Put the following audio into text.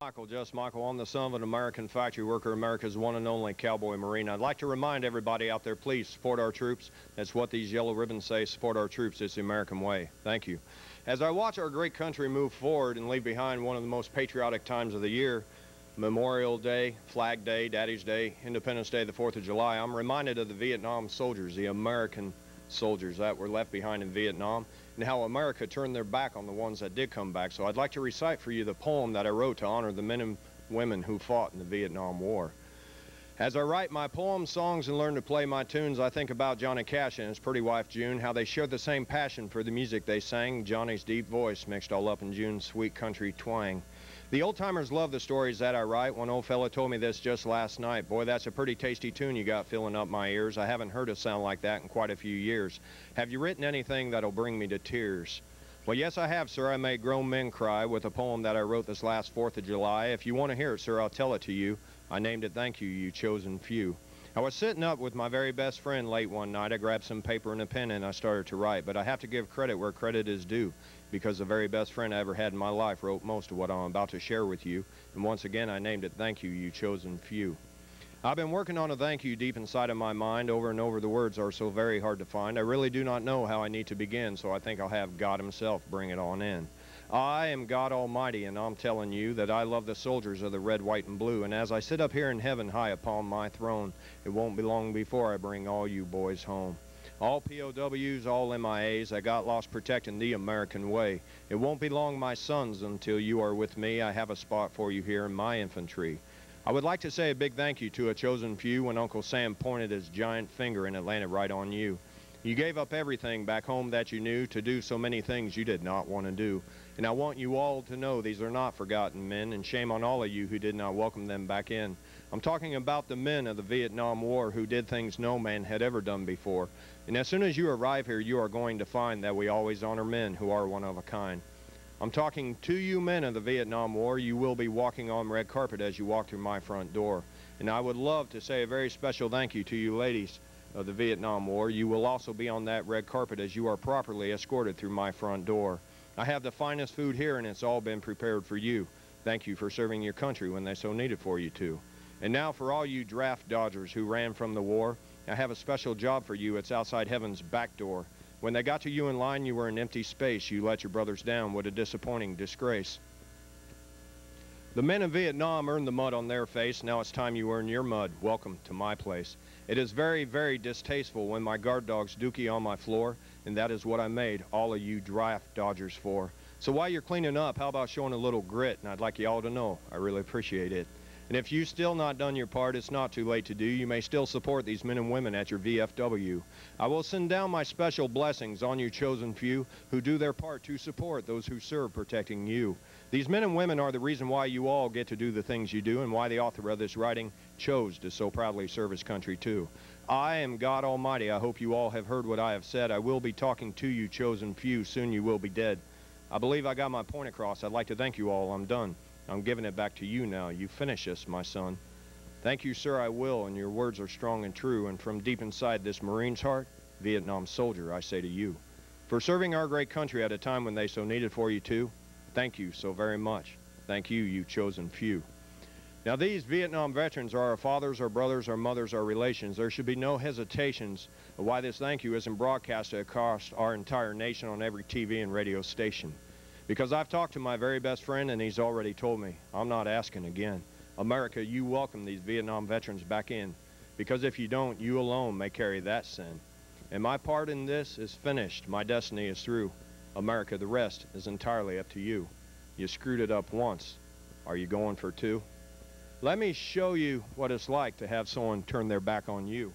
Michael, just Michael. I'm the son of an American factory worker, America's one and only Cowboy Marine. I'd like to remind everybody out there, please support our troops. That's what these yellow ribbons say, support our troops. It's the American way. Thank you. As I watch our great country move forward and leave behind one of the most patriotic times of the year, Memorial Day, Flag Day, Daddy's Day, Independence Day, the 4th of July, I'm reminded of the Vietnam soldiers, the American soldiers that were left behind in Vietnam, and how America turned their back on the ones that did come back. So I'd like to recite for you the poem that I wrote to honor the men and women who fought in the Vietnam War. As I write my poems, songs, and learn to play my tunes, I think about Johnny Cash and his pretty wife June, how they shared the same passion for the music they sang, Johnny's deep voice mixed all up in June's sweet country twang. The old-timers love the stories that I write. One old fella told me this just last night. Boy, that's a pretty tasty tune you got filling up my ears. I haven't heard a sound like that in quite a few years. Have you written anything that'll bring me to tears? Well, yes, I have, sir. I made grown men cry with a poem that I wrote this last 4th of July. If you want to hear it, sir, I'll tell it to you. I named it Thank You, You Chosen Few. I was sitting up with my very best friend late one night. I grabbed some paper and a pen and I started to write, but I have to give credit where credit is due, because the very best friend I ever had in my life wrote most of what I'm about to share with you, and once again I named it Thank You, You Chosen Few. I've been working on a thank you deep inside of my mind. Over and over the words are so very hard to find. I really do not know how I need to begin, so I think I'll have God himself bring it on in. I am God Almighty, and I'm telling you that I love the soldiers of the red, white, and blue, and as I sit up here in heaven high upon my throne, it won't be long before I bring all you boys home. All POWs, all MIAs, I got lost protecting the American way. It won't be long, my sons, until you are with me. I have a spot for you here in my infantry. I would like to say a big thank you to a chosen few when Uncle Sam pointed his giant finger and it landed right on you. You gave up everything back home that you knew to do so many things you did not want to do. And I want you all to know these are not forgotten men, and shame on all of you who did not welcome them back in. I'm talking about the men of the Vietnam War who did things no man had ever done before. And as soon as you arrive here, you are going to find that we always honor men who are one of a kind. I'm talking to you men of the Vietnam War. You will be walking on red carpet as you walk through my front door. And I would love to say a very special thank you to you ladies of the Vietnam War. You will also be on that red carpet as you are properly escorted through my front door. I have the finest food here, and it's all been prepared for you. Thank you for serving your country when they so needed for you to. And now for all you draft dodgers who ran from the war, I have a special job for you. It's outside heaven's back door. When they got to you in line, you were in empty space. You let your brothers down. What a disappointing disgrace. The men in Vietnam earned the mud on their face. Now it's time you earn your mud. Welcome to my place. It is very, very distasteful when my guard dogs dookie on my floor, and that is what I made all of you draft dodgers for. So while you're cleaning up, how about showing a little grit? And I'd like you all to know I really appreciate it. And if you've still not done your part, it's not too late to do. You may still support these men and women at your VFW. I will send down my special blessings on you chosen few who do their part to support those who serve protecting you. These men and women are the reason why you all get to do the things you do, and why the author of this writing chose to so proudly serve his country too. I am God Almighty. I hope you all have heard what I have said. I will be talking to you chosen few. Soon you will be dead. I believe I got my point across. I'd like to thank you all. I'm done. I'm giving it back to you now. You finish this, my son. Thank you, sir, I will, and your words are strong and true. And from deep inside this Marine's heart, Vietnam soldier, I say to you, for serving our great country at a time when they so needed for you too, thank you so very much. Thank you, you chosen few. Now, these Vietnam veterans are our fathers, our brothers, our mothers, our relations. There should be no hesitations of why this thank you isn't broadcasted across our entire nation on every TV and radio station. Because I've talked to my very best friend, and he's already told me, I'm not asking again. America, you welcome these Vietnam veterans back in, because if you don't, you alone may carry that sin. And my part in this is finished. My destiny is through. America, the rest is entirely up to you. You screwed it up once. Are you going for two? Let me show you what it's like to have someone turn their back on you.